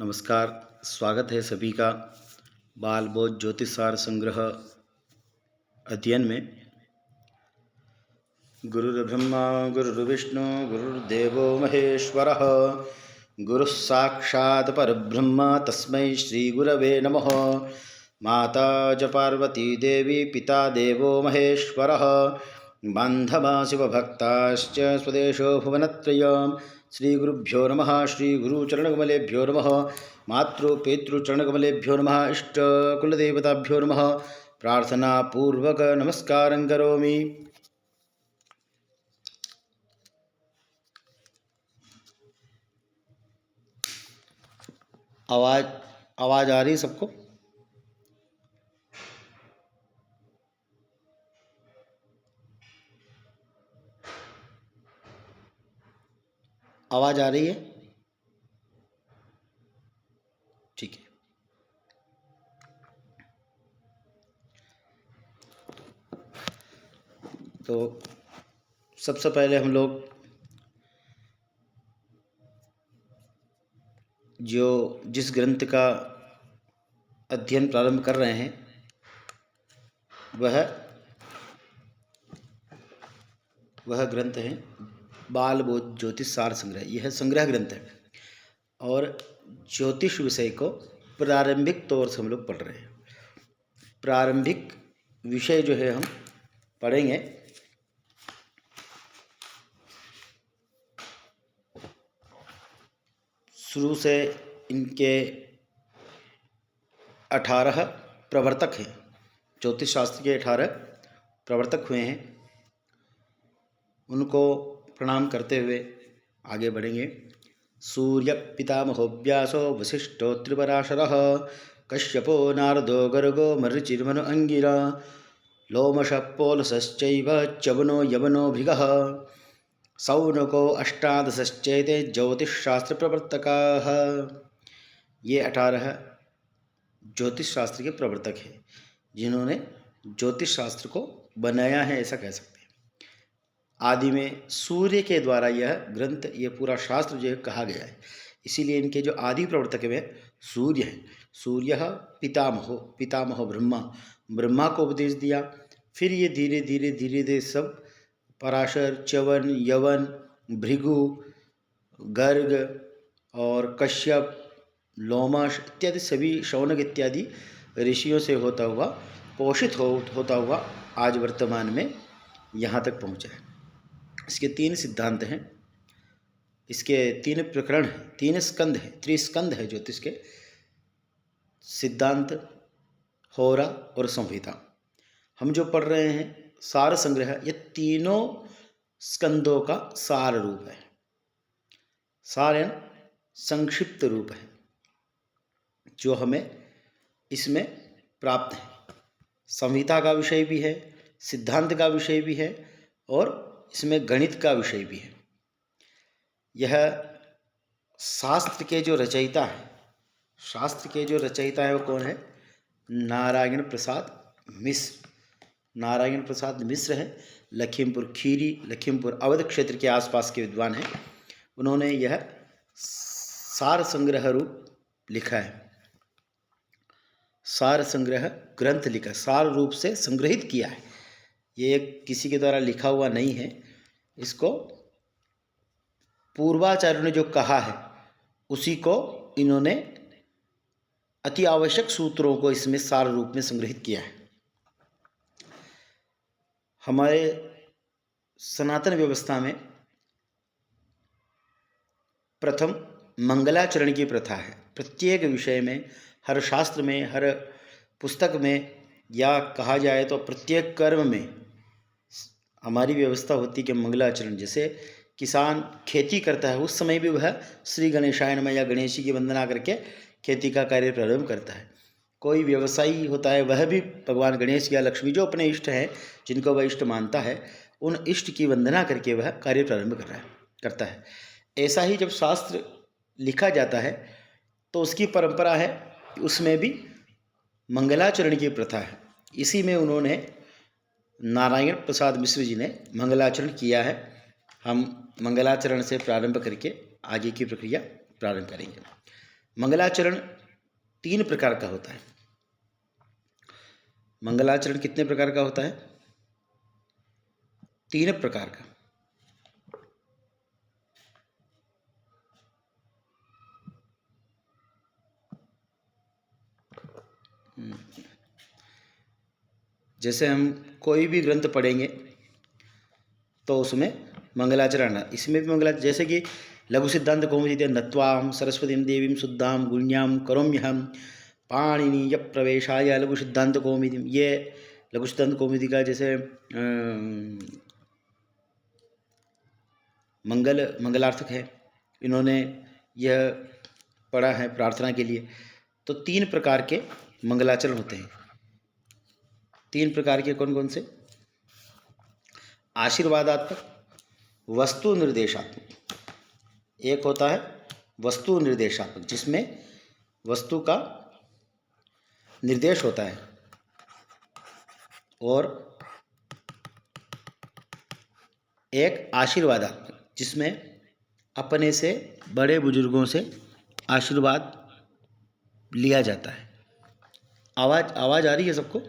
नमस्कार। स्वागत है सभी का बाल बोध ज्योतिष सार संग्रह अध्ययन में। गुरुर्ब्रह्मा गुरुर्विष्णु गुरुर्देवो महेश्वरः, गुरुः साक्षात् परब्रह्म तस्मै श्री गुरवे नमः। माता च पार्वती देवी पिता देवो महेश्वरः, बान्धवा शिवभक्ताश्च स्वदेशो भुवनत्रयम्। श्री गुरुभ्यो नमः। श्री गुरुचरणकमलेभ्यो नमः। मातृपितृचरणकमलेभ्यो नमः। इष्ट कुलदेवताभ्यो नमः। प्रार्थना पूर्वक नमस्कारं करोमि। आवाज आ रही है सबको? आवाज आ रही है? ठीक है। तो सबसे पहले हम लोग जिस ग्रंथ का अध्ययन प्रारंभ कर रहे हैं वह ग्रंथ है बाल बोध ज्योतिष सार संग्रह। यह संग्रह ग्रंथ है और ज्योतिष विषय को प्रारंभिक तौर से हम लोग पढ़ रहे हैं। प्रारंभिक विषय जो है हम पढ़ेंगे शुरू से। इनके 18 प्रवर्तक हैं। ज्योतिष शास्त्र के 18 प्रवर्तक हुए हैं। उनको प्रणाम करते हुए आगे बढ़ेंगे। सूर्य पितामहो व्यासो वसिष्ठो त्रिपराशरः, कश्यपो नारदो गर्गो मरीचिर्मनु अंगिरा, लोमशः पोलसश्चैव च्यवनो यवनो भृगः, सौनको अष्टादशश्चैते ज्योतिषशास्त्र प्रवर्तकाः। ये 18 ज्योतिष शास्त्र के प्रवर्तक हैं जिन्होंने ज्योतिष शास्त्र को बनाया है, ऐसा कह सकते हैं। आदि में सूर्य के द्वारा यह ग्रंथ, यह पूरा शास्त्र जो है कहा गया है। इसीलिए इनके जो आदि प्रवर्तक में सूर्य है। सूर्य पितामहो ब्रह्मा को उपदेश दिया। फिर ये धीरे धीरे सब पराशर, च्यवन, यवन, भृगु, गर्ग और कश्यप, लोमश इत्यादि सभी, शौनक इत्यादि ऋषियों से होता हुआ पोषित होता हुआ आज वर्तमान में यहाँ तक पहुँचा है। इसके 3 सिद्धांत हैं। इसके 3 प्रकरण हैं, 3 स्कंद हैं, त्रिस्कंद है ज्योतिष के। सिद्धांत, होरा और संहिता। हम जो पढ़ रहे हैं सार संग्रह, ये तीनों स्कंदों का सार रूप है। सार यानी संक्षिप्त रूप है जो हमें इसमें प्राप्त है। संहिता का विषय भी है, सिद्धांत का विषय भी है और इसमें गणित का विषय भी है। यह शास्त्र के जो रचयिता है वो कौन है? नारायण प्रसाद मिश्र। नारायण प्रसाद मिश्र है। लखीमपुर खीरी, लखीमपुर अवध क्षेत्र के आसपास के विद्वान हैं। उन्होंने यह सार संग्रह रूप लिखा है। सार संग्रह ग्रंथ लिखा, सार रूप से संग्रहित किया है। ये किसी के द्वारा लिखा हुआ नहीं है। इसको पूर्वाचार्यों ने जो कहा है उसी को इन्होंने अति आवश्यक सूत्रों को इसमें सार रूप में संग्रहित किया है। हमारे सनातन व्यवस्था में प्रथम मंगलाचरण की प्रथा है। प्रत्येक विषय में, हर शास्त्र में, हर पुस्तक में, या कहा जाए तो प्रत्येक कर्म में हमारी व्यवस्था होती है कि मंगलाचरण। जैसे किसान खेती करता है उस समय भी वह श्री गणेशाय नमः या गणेश जी की वंदना करके खेती का कार्य प्रारंभ करता है। कोई व्यवसायी होता है वह भी भगवान गणेश या लक्ष्मी, जो अपने इष्ट हैं, जिनको वह इष्ट मानता है, उन इष्ट की वंदना करके वह कार्य प्रारंभ करता है। ऐसा ही जब शास्त्र लिखा जाता है तो उसकी परंपरा है, उसमें भी मंगलाचरण की प्रथा है। इसी में उन्होंने, नारायण प्रसाद मिश्र जी ने मंगलाचरण किया है। हम मंगलाचरण से प्रारंभ करके आगे की प्रक्रिया प्रारंभ करेंगे। मंगलाचरण 3 प्रकार का होता है। मंगलाचरण कितने प्रकार का होता है? 3 प्रकार का। जैसे हम कोई भी ग्रंथ पढ़ेंगे तो उसमें मंगलाचरण, इसमें भी मंगलाचरण, जैसे कि लघु सिद्धांत कौमुदी नत्वाम सरस्वतीं देवीं शुद्धां गुण्यां करोम्यहं पाणिनीय प्रवेशाय लघु सिद्धांत कौमुदी, ये लघु सिद्धांत कौमुदी का जैसे मंगलार्थक है, इन्होंने यह पढ़ा है प्रार्थना के लिए। तो 3 प्रकार के मंगलाचरण होते हैं। 3 प्रकार के कौन कौन से? आशीर्वादात्मक, वस्तु निर्देशात्मक। एक होता है वस्तु निर्देशात्मक, जिसमें वस्तु का निर्देश होता है, और एक आशीर्वादात्मक, जिसमें अपने से बड़े बुजुर्गों से आशीर्वाद लिया जाता है। आवाज़ आ रही है सबको?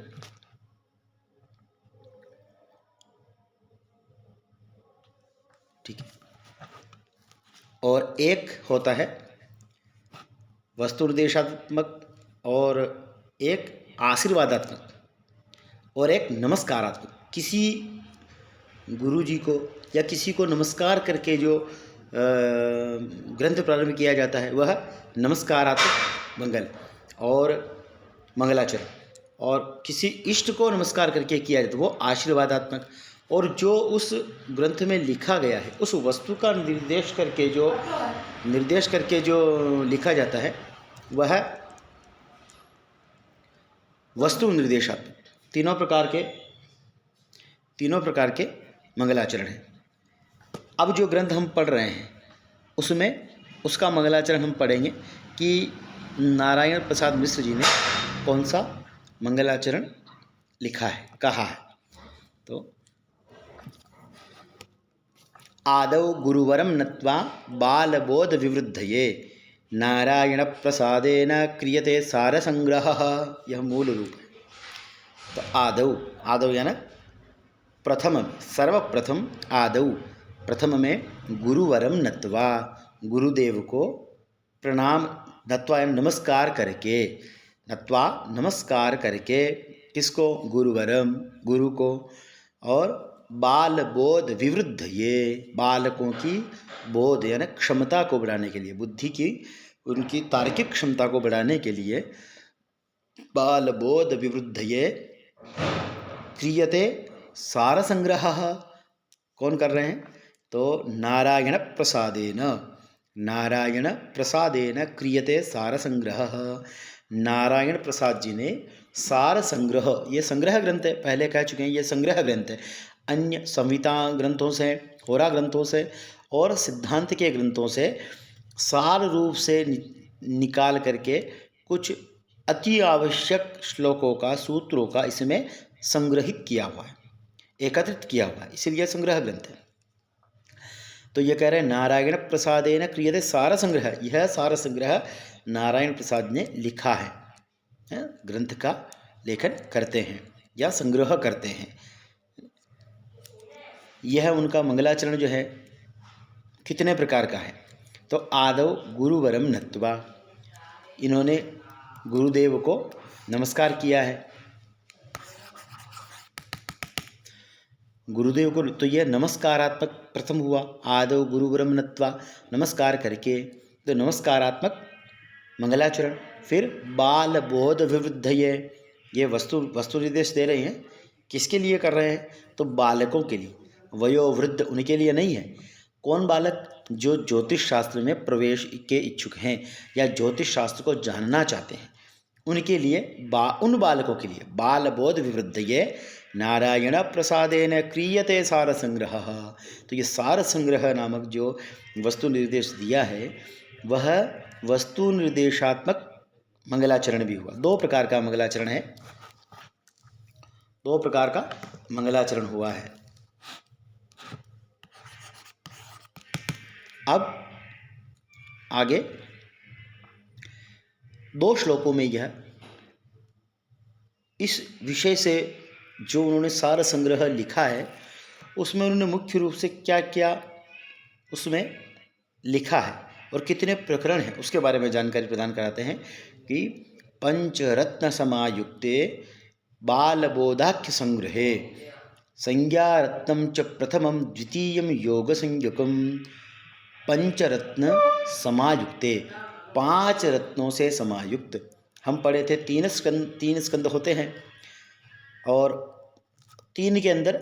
ठीक है। और एक होता है वस्तु निर्देशात्मक, और एक आशीर्वादात्मक, और एक नमस्कारात्मक। किसी गुरु जी को या किसी को नमस्कार करके जो ग्रंथ प्रारंभ किया जाता है वह नमस्कारात्मक मंगल और मंगलाचरण, और किसी इष्ट को नमस्कार करके किया जाता है वो आशीर्वादात्मक, और जो उस ग्रंथ में लिखा गया है उस वस्तु का निर्देश करके जो लिखा जाता है वह वस्तु निर्देशात्मक। तीनों प्रकार के मंगलाचरण हैं। अब जो ग्रंथ हम पढ़ रहे हैं उसमें उसका मंगलाचरण हम पढ़ेंगे कि नारायण प्रसाद मिश्र जी ने कौन सा मंगलाचरण लिखा है, कहा है। तो आदौ गुरुवरम नत्वा बालबोध विवृद्धये नारायण प्रसादेन क्रियते सार संग्रह, यह मूल रूप है। तो आदौ यानी प्रथम, सर्वप्रथम आदौ, प्रथम में गुरुवरम नत्वा, गुरुदेव को प्रणाम, नत्वा नमस्कार करके, नत्वा नमस्कार करके, किसको? गुरुवरम, गुरु को, और बाल बोध विवृद्ध, ये बालकों की बोध यानी क्षमता को बढ़ाने के लिए, बुद्धि की उनकी तार्किक क्षमता को बढ़ाने के लिए बाल बोध विवृद्ध ये क्रियते सार संग्रह, कौन कर रहे हैं? तो नारायण प्रसादेन क्रियते सार संग्रह। नारायण प्रसाद जी ने सार संग्रह, ये संग्रह ग्रंथ है, पहले कह चुके हैं ये संग्रह ग्रंथ है, अन्य संहिता ग्रंथों से, होरा ग्रंथों से और सिद्धांत के ग्रंथों से सार रूप से निकाल करके कुछ अति आवश्यक श्लोकों का, सूत्रों का इसमें संग्रहित किया हुआ है, एकत्रित किया हुआ है, इसीलिए संग्रह ग्रंथ है। तो ये कह रहे हैं नारायण प्रसादेन क्रियते सार संग्रह, यह सार संग्रह नारायण प्रसाद ने लिखा है, ग्रंथ का लेखन करते हैं या संग्रह करते हैं। यह उनका मंगलाचरण जो है कितने प्रकार का है? तो आदौ गुरुवरम नत्वा, इन्होंने गुरुदेव को नमस्कार किया है, गुरुदेव को, तो यह नमस्कारात्मक प्रथम हुआ। आदौ गुरुवरम नत्वा, नमस्कार करके, तो नमस्कारात्मक मंगलाचरण। फिर बाल बोध विवृद्ध, ये वस्तु निर्देश दे रहे हैं, किसके लिए कर रहे हैं? तो बालकों के लिए, वयोवृद्ध उनके लिए नहीं है। कौन बालक? जो ज्योतिष शास्त्र में प्रवेश के इच्छुक हैं या ज्योतिष शास्त्र को जानना चाहते हैं, उनके लिए, उन बालकों के लिए बाल बोध विवृद्ध ये नारायण प्रसादेन क्रियते सार संग्रह। तो ये सार संग्रह नामक जो वस्तु निर्देश दिया है वह वस्तु निर्देशात्मक मंगलाचरण भी हुआ। 2 प्रकार का मंगलाचरण है, 2 प्रकार का मंगलाचरण हुआ है। अब आगे 2 श्लोकों में यह इस विषय से जो उन्होंने सार संग्रह लिखा है उसमें उन्होंने मुख्य रूप से क्या क्या उसमें लिखा है और कितने प्रकरण हैं उसके बारे में जानकारी प्रदान कराते हैं कि पंचरत्न समायुक्ते बालबोधाख्य संग्रहे संज्ञारत्नम च प्रथमम द्वितीयम योग संयुगम पंचरत्न समायुक्ते 5 रत्नों से समायुक्त। हम पढ़े थे 3 स्कंद होते हैं और 3 के अंदर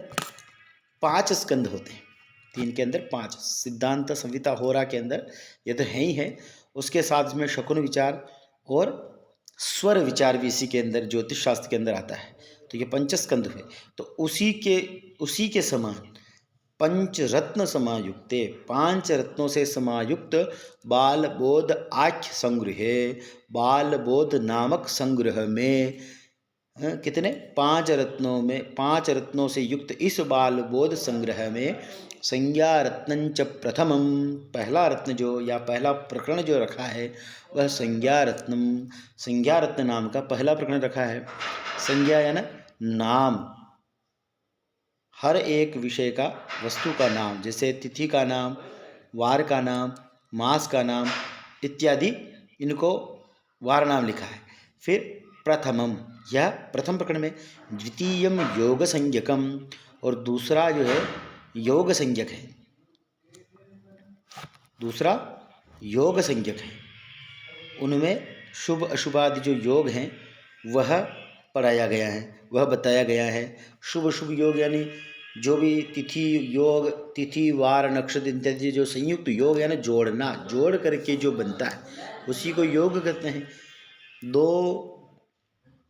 5 स्कंद होते हैं। 3 के अंदर 5 सिद्धांत संहिता होरा के अंदर ये तो है ही है। उसके साथ में शकुन विचार और स्वर विचार भी इसी के अंदर ज्योतिष शास्त्र के अंदर आता है। तो ये 5 स्कंद हुए। तो उसी के समान पंचरत्न समायुक्ते 5 रत्नों से समायुक्त बालबोध आख्य संग्रहे बालबोध नामक संग्रह में कितने 5 रत्नों से युक्त इस बालबोध संग्रह में संज्ञा रत्नंच प्रथमम पहला रत्न जो या पहला प्रकरण जो रखा है वह संज्ञा रत्न नाम का पहला प्रकरण रखा है। संज्ञा यानी नाम, हर एक विषय का वस्तु का नाम, जैसे तिथि का नाम, वार का नाम, मास का नाम इत्यादि, इनको वार नाम लिखा है। फिर प्रथमम, यह प्रथम प्रकरण में, द्वितीयम योग संज्ञकम, और दूसरा जो है योग संज्ञक है, दूसरा योग संज्ञक है। उनमें शुभ अशुभादि जो योग हैं वह पढ़ाया गया है, वह बताया गया है। शुभ शुभ योग यानी जो भी तिथि वार नक्षत्र इत्यादि जो संयुक्त योग है ना, जोड़ करके जो बनता है उसी को योग कहते हैं। 2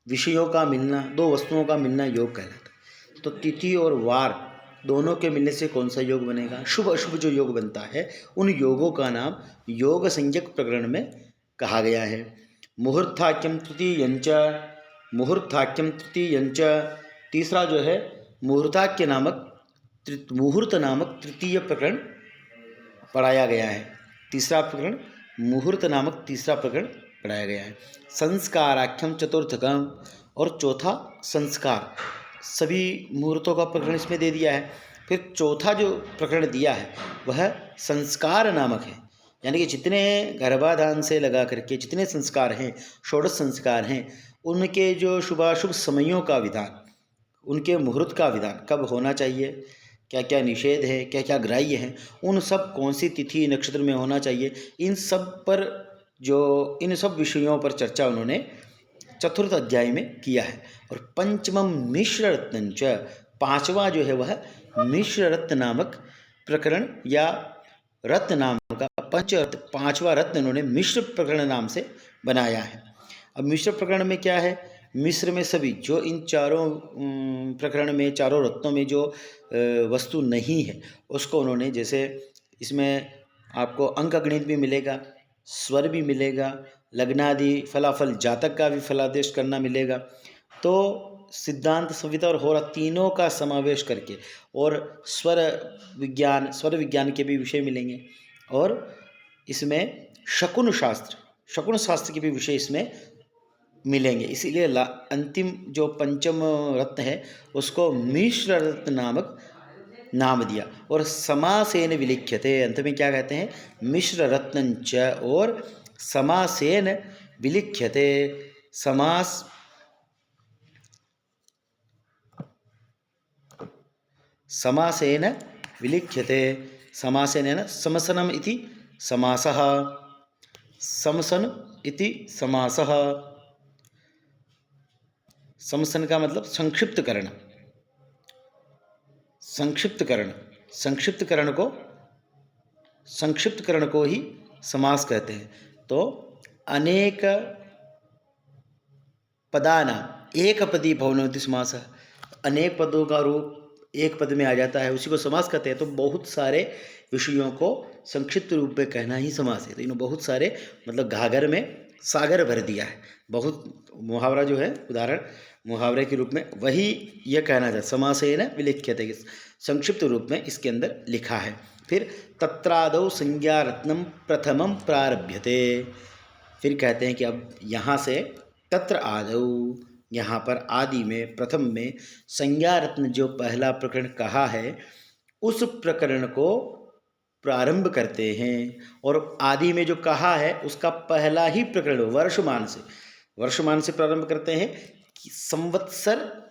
विषयों का मिलना, 2 वस्तुओं का मिलना योग कहलाता है। तो तिथि और वार दोनों के मिलने से कौन सा योग बनेगा? शुभ अशुभ जो योग बनता है उन योगों का नाम योग संज्ञक प्रकरण में कहा गया है। मुहूर्ताख्यम तृतीयंच, तीसरा जो है मुहूर्त नामक तृतीय प्रकरण पढ़ाया गया है। तीसरा प्रकरण मुहूर्त नामक तीसरा प्रकरण पढ़ाया गया है। संस्काराख्यम चतुर्थकम, और चौथा संस्कार, सभी मुहूर्तों का प्रकरण इसमें दे दिया है। फिर चौथा जो प्रकरण दिया है वह संस्कार नामक है, यानी कि जितने गर्भाधान से लगा करके जितने संस्कार हैं, षोडश संस्कार हैं, उनके जो शुभाशुभ समयों का विधान, उनके मुहूर्त का विधान, कब होना चाहिए, क्या क्या निषेध है, क्या क्या ग्राह्य है, उन सब कौन सी तिथि नक्षत्र में होना चाहिए, इन सब विषयों पर चर्चा उन्होंने चतुर्थ अध्याय में किया है। और पंचमम मिश्र रत्नंच, 5वां जो है वह मिश्र रत्न नामक प्रकरण या रत्न नाम का 5वां रत्न उन्होंने मिश्र प्रकरण नाम से बनाया है। अब मिश्र प्रकरण में क्या है? मिश्र में सभी जो इन चारों प्रकरण में, चारों रत्नों में जो वस्तु नहीं है उसको उन्होंने, जैसे इसमें आपको अंक गणित भी मिलेगा, स्वर भी मिलेगा, लग्नादि फलाफल जातक का भी फलादेश करना मिलेगा। तो सिद्धांत संहिता और होरा तीनों का समावेश करके, और स्वर विज्ञान के भी विषय मिलेंगे, और इसमें शकुन शास्त्र के भी विषय इसमें मिलेंगे। इसीलिए अंतिम जो पंचम रत्न है उसको मिश्र रत्न नामक नाम दिया। और समासेन विलिख्यते, अंत में क्या कहते हैं? मिश्र रत्नंच और समासेन विलिख्यते, समासेन विलिख्यते, समासेन समसनम इति समासः, समसन इति समासः। समसन का मतलब संक्षिप्तकरण, संक्षिप्तकरण को ही समास कहते हैं। तो अनेक पदानाम एकपदी भवनोति समासः, अनेक पदों का रूप एक पद में आ जाता है, उसी को समास कहते हैं। तो बहुत सारे विषयों को संक्षिप्त रूप में कहना ही समास है। तो इन्होंने बहुत सारे, मतलब घाघर में सागर भर दिया है। बहुत मुहावरा जो है, उदाहरण मुहावरे के रूप में वही यह कहना चाहता, समासेन विलिख्यते, संक्षिप्त रूप में इसके अंदर लिखा है। फिर तत्रादौ संज्ञा रत्नम प्रथमम प्रारभ्यते, फिर कहते हैं कि अब यहाँ से तत्र आदौ, यहाँ पर आदि में प्रथम में संज्ञा रत्न जो पहला प्रकरण कहा है उस प्रकरण को प्रारंभ करते हैं। और आदि में जो कहा है उसका पहला ही प्रकरण वर्षमान से प्रारंभ करते हैं कि संवत्सर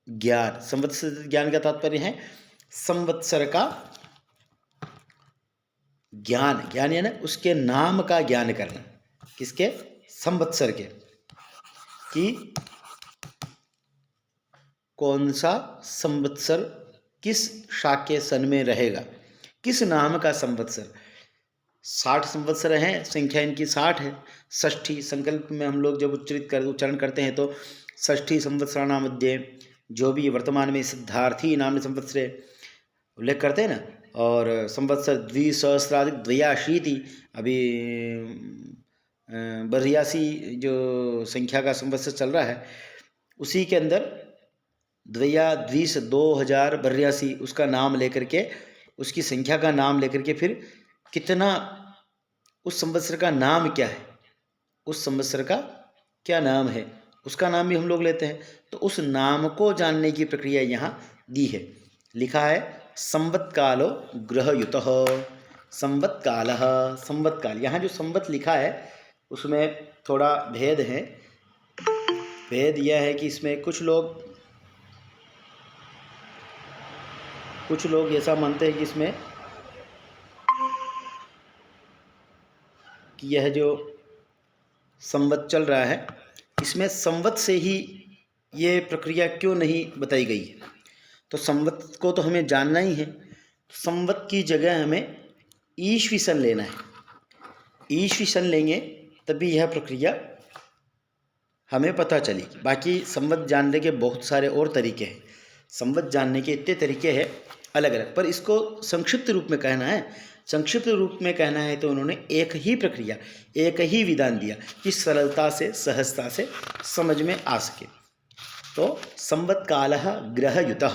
ज्ञान। संवत्सर ज्ञान का तात्पर्य है संवत्सर का ज्ञान, ज्ञान यानी उसके नाम का ज्ञान करना। किसके? संवत्सर के, कि कौन सा संवत्सर किस शाक्य सन में रहेगा, किस नाम का संवत्सर। 60 संवत्सर हैं, संख्या इनकी 60 है। षष्ठी संकल्प में हम लोग जब उच्चारण करते हैं तो षष्ठी संवत्सराणां मध्ये, जो भी वर्तमान में सिद्धार्थी नाम संवत्सरे उल्लेख करते हैं ना, और संवत्सर 2,सहस्राधिक अभी 82 जो संख्या का संवत्सर चल रहा है उसी के अंदर 2082 उसका नाम लेकर के, उसकी संख्या का नाम लेकर के फिर कितना उस संवत्सर का नाम क्या है, उस संवत्सर का क्या नाम है, उसका नाम भी हम लोग लेते हैं। तो उस नाम को जानने की प्रक्रिया यहाँ दी है। लिखा है संवत्कालो ग्रहयुतः, संवत्कालः, संवत्काल। यहाँ जो संवत लिखा है उसमें थोड़ा भेद है। भेद यह है कि इसमें कुछ लोग ऐसा मानते हैं कि इसमें कि यह जो संवत चल रहा है इसमें संवत से ही ये प्रक्रिया क्यों नहीं बताई गई है। तो संवत को तो हमें जानना ही है, संवत की जगह हमें ईस्वी सन लेना है। ईस्वी सन लेंगे तभी यह प्रक्रिया हमें पता चलेगी। बाकी संवत जानने के बहुत सारे और तरीके हैं, संवत जानने के इतने तरीके हैं अलग अलग, पर इसको संक्षिप्त रूप में कहना है। संक्षिप्त रूप में कहना है तो उन्होंने एक ही प्रक्रिया, एक ही विधान दिया कि सरलता से सहजता से समझ में आ सके। तो संवत्कालः ग्रहयुतः,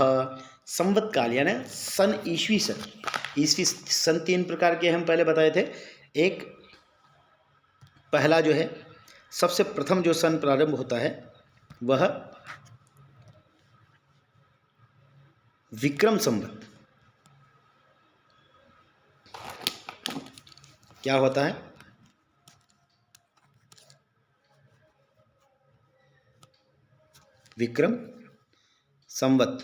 संवत्काल यानी सन, ईस्वी सन। ईस्वी सन 3 प्रकार के हम पहले बताए थे। एक पहला जो है सबसे प्रथम जो सन प्रारंभ होता है वह विक्रम संवत। क्या होता है? विक्रम संवत।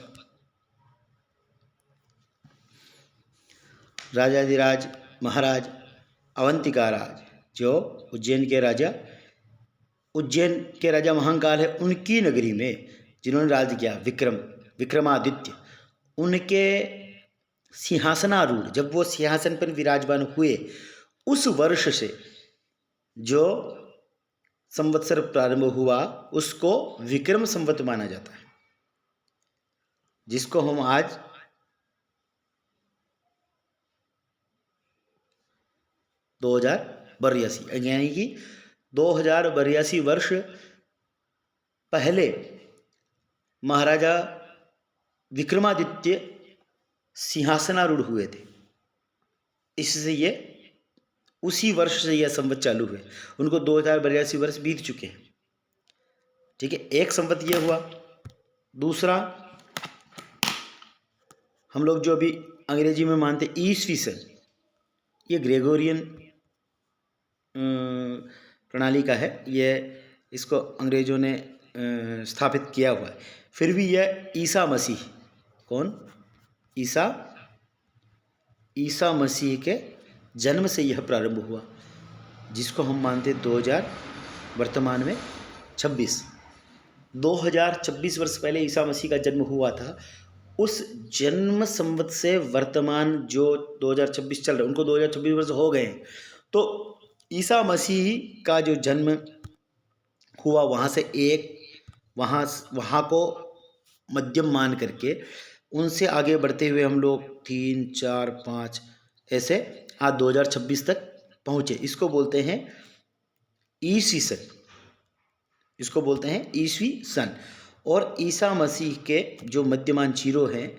राजाधिराज महाराज अवंतिका राज, जो उज्जैन के राजा महाकाल है, उनकी नगरी में जिन्होंने राज किया, विक्रमादित्य, उनके सिंहासनारूढ़, जब वो सिंहासन पर विराजमान हुए उस वर्ष से जो संवत्सर प्रारंभ हुआ उसको विक्रम संवत माना जाता है, जिसको हम आज 2082 यानी कि 2082 वर्ष पहले महाराजा विक्रमादित्य सिंहासनारूढ़ हुए थे। इससे ये उसी वर्ष से यह संवत चालू हुए। उनको 2082 वर्ष बीत चुके हैं। ठीक है, एक संवत ये हुआ। दूसरा, हम लोग जो अभी अंग्रेजी में मानते ईस्वी सन, ये ग्रेगोरियन प्रणाली का है। ये इसको अंग्रेजों ने स्थापित किया हुआ है। फिर भी यह ईसा मसीह, कौन? ईसा मसीह के जन्म से यह प्रारंभ हुआ, जिसको हम मानते 2000 वर्तमान में 2026 वर्ष पहले ईसा मसीह का जन्म हुआ था। उस जन्म संवत से वर्तमान जो 2026 चल रहा है, उनको 2026 वर्ष हो गए हैं। तो ईसा मसीह का जो जन्म हुआ वहाँ से वहाँ को मध्यम मान करके उनसे आगे बढ़ते हुए हम लोग 3, 4, 5 ऐसे आज 2026 तक पहुँचे। इसको बोलते हैं ईस्वी सन, इसको बोलते हैं ईस्वी सन। और ईसा मसीह के जो मध्यमान जीरो हैं,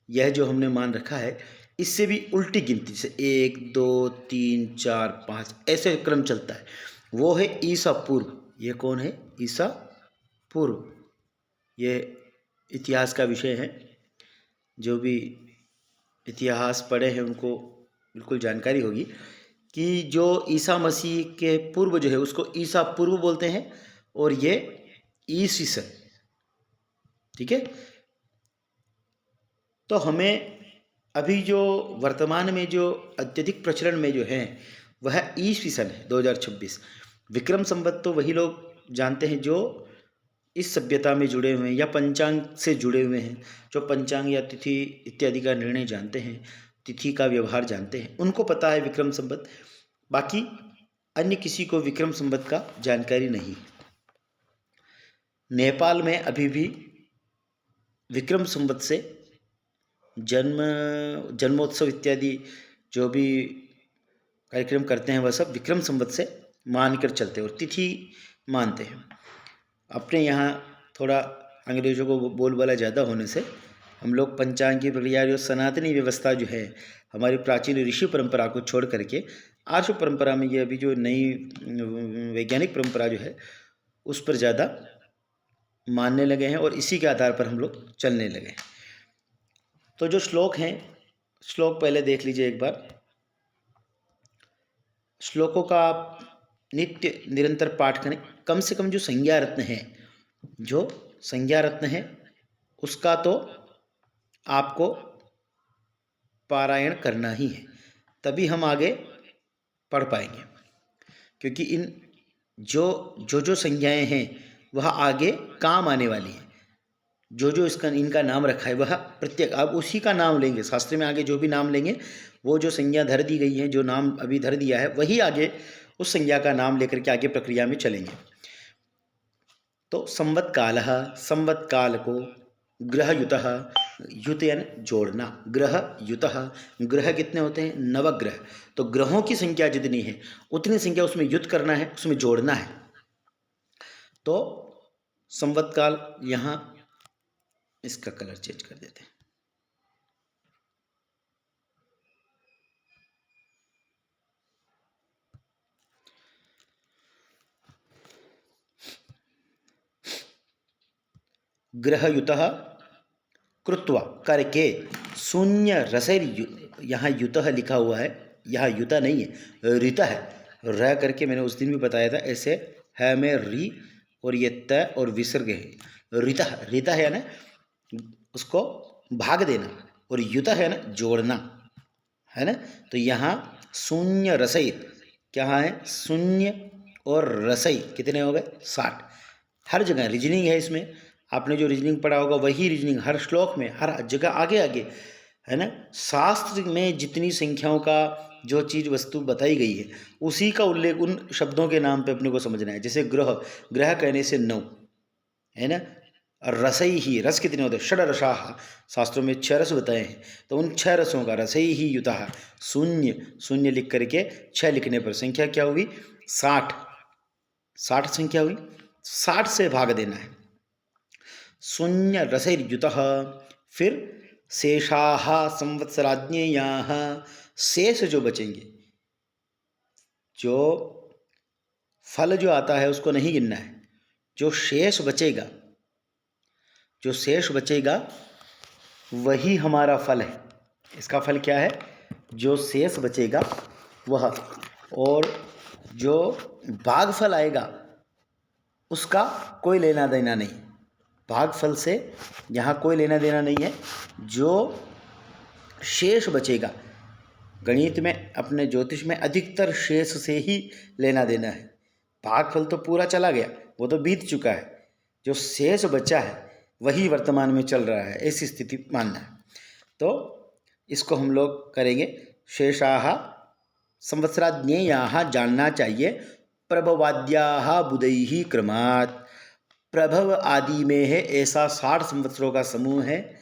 यह जो हमने मान रखा है, इससे भी उल्टी गिनती से 1, 2, 3, 4, 5 ऐसे क्रम चलता है। वो है ईसा पूर्व। ये कौन है? ईसा पूर्व। ये इतिहास का विषय है। जो भी इतिहास पढ़े हैं उनको बिल्कुल जानकारी होगी कि जो ईसा मसीह के पूर्व जो है उसको ईसा पूर्व बोलते हैं, और ये ईसा। ठीक है। तो हमें अभी जो वर्तमान में जो अत्यधिक प्रचलन में जो है वह ईस्वी सन है 2026। विक्रम संवत तो वही लोग जानते हैं जो इस सभ्यता में जुड़े हुए हैं या पंचांग से जुड़े हुए हैं, जो पंचांग या तिथि इत्यादि का निर्णय जानते हैं, तिथि का व्यवहार जानते हैं, उनको पता है विक्रम संवत। बाकी अन्य किसी को विक्रम संवत का जानकारी नहीं। नेपाल में अभी भी विक्रम संवत से जन्मोत्सव इत्यादि जो भी कार्यक्रम करते हैं वह सब विक्रम संवत से मानकर चलते हैं और तिथि मानते हैं। अपने यहाँ थोड़ा अंग्रेज़ों को बोलबाला ज़्यादा होने से हम लोग पंचांग की प्रक्रिया, जो सनातनी व्यवस्था जो है हमारी प्राचीन ऋषि परंपरा को छोड़ करके आर्ष परंपरा में, ये अभी जो नई वैज्ञानिक परंपरा जो है उस पर ज़्यादा मानने लगे हैं और इसी के आधार पर हम लोग चलने लगे हैं। तो जो श्लोक हैं, श्लोक पहले देख लीजिए एक बार। श्लोकों का आप नित्य निरंतर पाठ करें। कम से कम जो संज्ञा रत्न है, जो संज्ञा रत्न है उसका तो आपको पारायण करना ही है, तभी हम आगे पढ़ पाएंगे। क्योंकि इन जो संज्ञाएं हैं वह आगे काम आने वाली हैं। जो इसका इनका नाम रखा है वह प्रत्येक आप उसी का नाम लेंगे। शास्त्र में आगे जो भी नाम लेंगे, वो जो संज्ञा धर दी गई है, जो नाम अभी धर दिया है, वही आगे उस संज्ञा का नाम लेकर के आगे प्रक्रिया में चलेंगे। तो संवत काल, संवत काल को ग्रहयुतः, युत यानी जोड़ना, ग्रहयुतः। ग्रह कितने होते हैं? नवग्रह। तो ग्रहों की संख्या जितनी है उतनी संख्या उसमें युत करना है, उसमें जोड़ना है। तो संवत काल, यहाँ इसका कलर चेंज कर देते हैं। ग्रहयुतः कृत्वा करके शून्य रसैर, यहाँ युतः लिखा हुआ है, यहाँ युता नहीं है, ऋता है। रह करके मैंने उस दिन भी बताया था, ऐसे है में री और ये त और विसर्ग है। ऋता, ऋता है ना उसको भाग देना, और युता है ना जोड़ना, है ना। तो यहाँ शून्य रसई, क्या है? शून्य और रसई कितने हो गए? 60। हर जगह रीजनिंग है इसमें। आपने जो रीजनिंग पढ़ा होगा वही रीजनिंग हर श्लोक में, हर जगह आगे आगे, है ना। शास्त्र में जितनी संख्याओं का जो चीज़ वस्तु बताई गई है उसी का उल्लेख उन शब्दों के नाम पे अपने को समझना है। जैसे ग्रह, ग्रह कहने से 9, है ना। रसई ही, रस कितने होते हैं? षड रसाः, शास्त्रों में 6 रस बताए हैं। तो उन 6 रसों का रसई ही युतः, शून्य, शून्य लिख करके 6 लिखने पर संख्या क्या हुई? 60। 60 संख्या हुई, 60 से भाग देना है। शून्य रसैर्युतः। फिर शेषाः संवत्सराज्ञेयाः, शेष जो बचेंगे, जो फल जो आता है उसको नहीं गिनना है। जो शेष बचेगा, जो शेष बचेगा वही हमारा फल है। इसका फल क्या है? जो शेष बचेगा वह, और जो भागफल आएगा उसका कोई लेना देना नहीं। भागफल से यहाँ कोई लेना देना नहीं है। जो शेष बचेगा, गणित में, अपने ज्योतिष में अधिकतर शेष से ही लेना देना है। भागफल तो पूरा चला गया, वो तो बीत चुका है। जो शेष बचा है वही वर्तमान में चल रहा है, ऐसी स्थिति मानना है। तो इसको हम लोग करेंगे। शेषाः संवत्सराज्ञेयाः, जानना चाहिए। प्रभवाद्याः बुधैः क्रमात्, प्रभव आदि में है ऐसा 60 संवत्सरों का समूह है।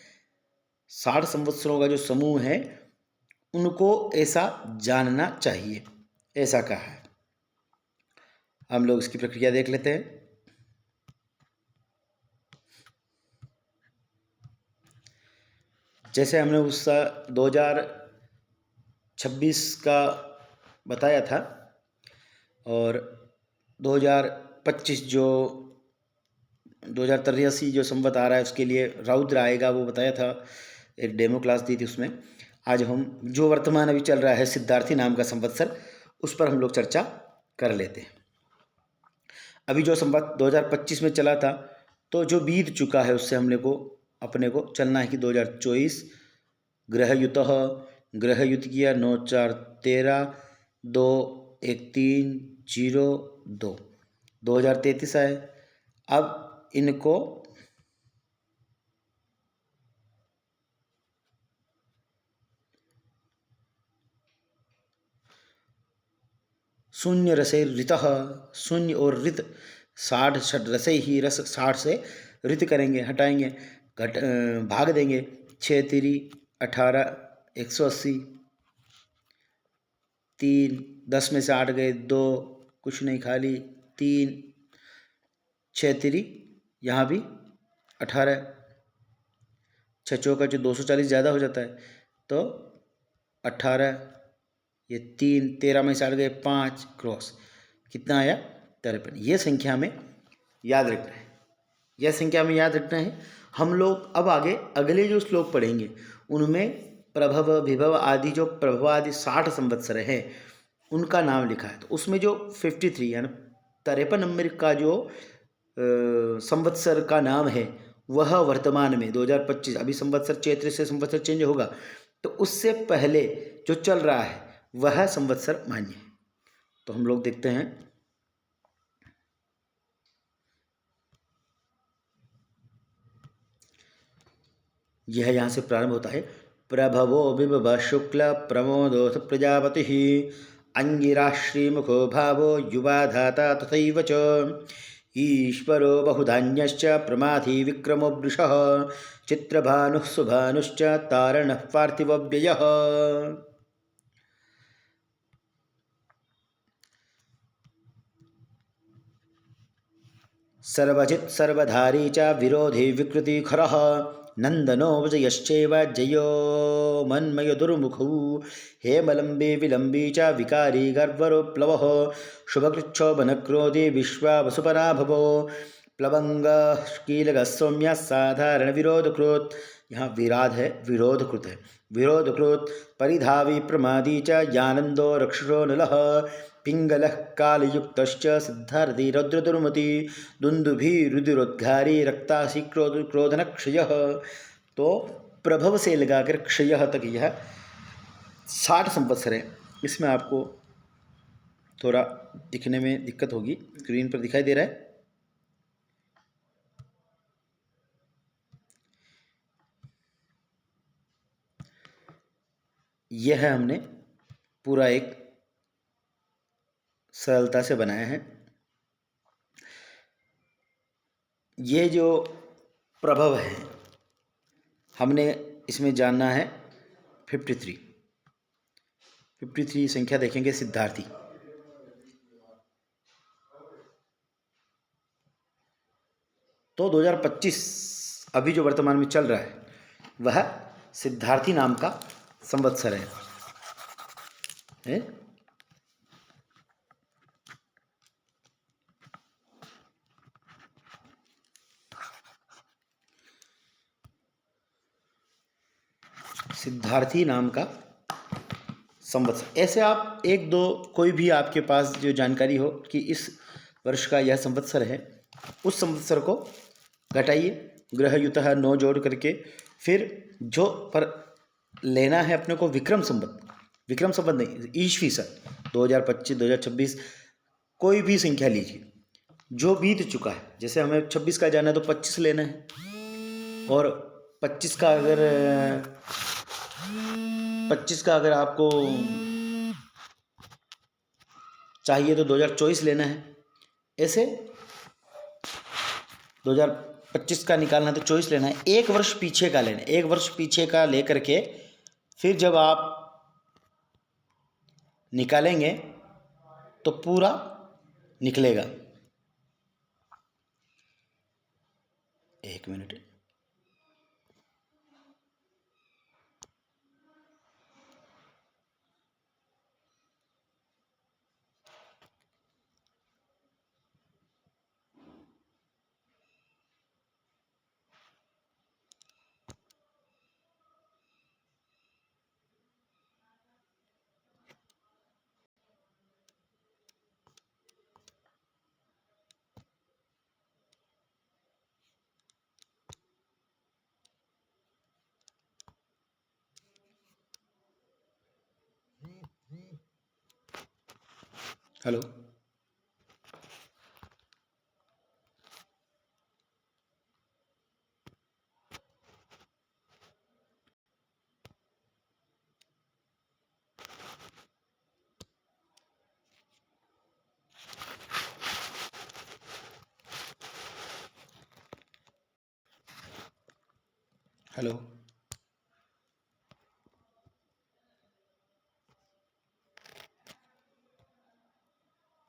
60 संवत्सरों का जो समूह है उनको ऐसा जानना चाहिए, ऐसा कहा है। हम लोग इसकी प्रक्रिया देख लेते हैं। जैसे हमने उस 2026 का बताया था, और 2025 जो 2083 जो संवत आ रहा है उसके लिए रौद्र आएगा, वो बताया था, एक डेमो क्लास दी थी उसमें। आज हम जो वर्तमान अभी चल रहा है सिद्धार्थी नाम का संवत्सर, उस पर हम लोग चर्चा कर लेते हैं। अभी जो संवत 2025 में चला था, तो जो बीत चुका है उससे अपने को चलना है कि 2024 ग्रहयुतः, ग्रहयुत किया 9/4/13, 2/1/3/02, 2033 है। अब इनको शून्य रसे ऋतः, शून्य और ऋत 60 षट रसे ही, रस 60 से ऋत करेंगे, हटाएंगे, भाग देंगे। 6×3 = 18, 180, 3 10 में से 8 गए, 2 कुछ नहीं खाली, 3 6×3 यहाँ भी 18, 6×4 240 ज़्यादा हो जाता है, तो 18, ये 3 13 में से 8 गए, 5 क्रॉस, कितना आया 53। ये संख्या हमें याद रखना है, यह संख्या हमें याद रखना है। हम लोग अब आगे अगले जो श्लोक पढ़ेंगे उनमें प्रभव विभव आदि, जो प्रभव आदि 60 संवत्सर हैं उनका नाम लिखा है। तो उसमें जो 53 यानी 53 नंबर का जो संवत्सर का नाम है वह वर्तमान में 2025, अभी संवत्सर चैत्र से संवत्सर चेंज होगा, तो उससे पहले जो चल रहा है वह संवत्सर मान्य है। तो हम लोग देखते हैं, यह यहाँ से प्रारंभ होता है। प्रभवो विभव शुक्ल प्रमोदोथ प्रजापति अंगिरा श्रीमुखो भावो युवा धाता तथैव च ईश्वरो बहुधान्यश्च प्रमाथि विक्रमो वृषः चित्रभानुः सुभानुश्च तारणः पार्थिवव्ययः। सर्वजित् सर्वधारी च विरोधी विकृतिखरः नंदनो विजयश्चैव जयो मन्मय दुर्मुखौ हेमलंबे विलंबी च विकारी गर्वरोप्लवः शुभकृच्छो वनक्रोधी विश्वावसुपराभवो प्लवंगः कीलकः सौम्यः साधारण विरोधकृत्। यहाँ विराध है, विरोधकृत है, विरोधकृत परिधावी प्रमादी च यानंदो रक्षो नलः पिंगलः कालयुक्तश्च सिद्धार्थी रौद्रदुर्मति दुंदुभि रुदिरोद्घारी रक्तासी क्रोधन क्षयः। तो प्रभव से लगाकर क्षयः तक यह 60 संवत्सर है। इसमें आपको थोड़ा दिखने में दिक्कत होगी, स्क्रीन पर दिखाई दे रहा है। यह हमने पूरा एक सरलता से बनाया है। ये जो प्रभव है हमने इसमें जानना है 53 संख्या देखेंगे सिद्धार्थी। तो 2025 अभी जो वर्तमान में चल रहा है वह सिद्धार्थी नाम का संवत्सर है। सिद्धार्थी नाम का संवत्सर। ऐसे आप एक दो कोई भी आपके पास जो जानकारी हो कि इस वर्ष का यह संवत्सर है, उस संवत्सर को घटाइए, ग्रहयुतः 9 जोड़ करके, फिर जो पर लेना है अपने को विक्रम संवत नहीं, ईस्वी सन 2025 2026 कोई भी संख्या लीजिए जो बीत चुका है। जैसे हमें 26 का जाना है तो 25 लेना है, और 25 का अगर आपको चाहिए तो 2024 लेना है। ऐसे 2025 का निकालना है तो 24 लेना है। एक वर्ष पीछे का लेना है, एक वर्ष पीछे का लेकर के फिर जब आप निकालेंगे तो पूरा निकलेगा। एक मिनट, हेलो। हेलो।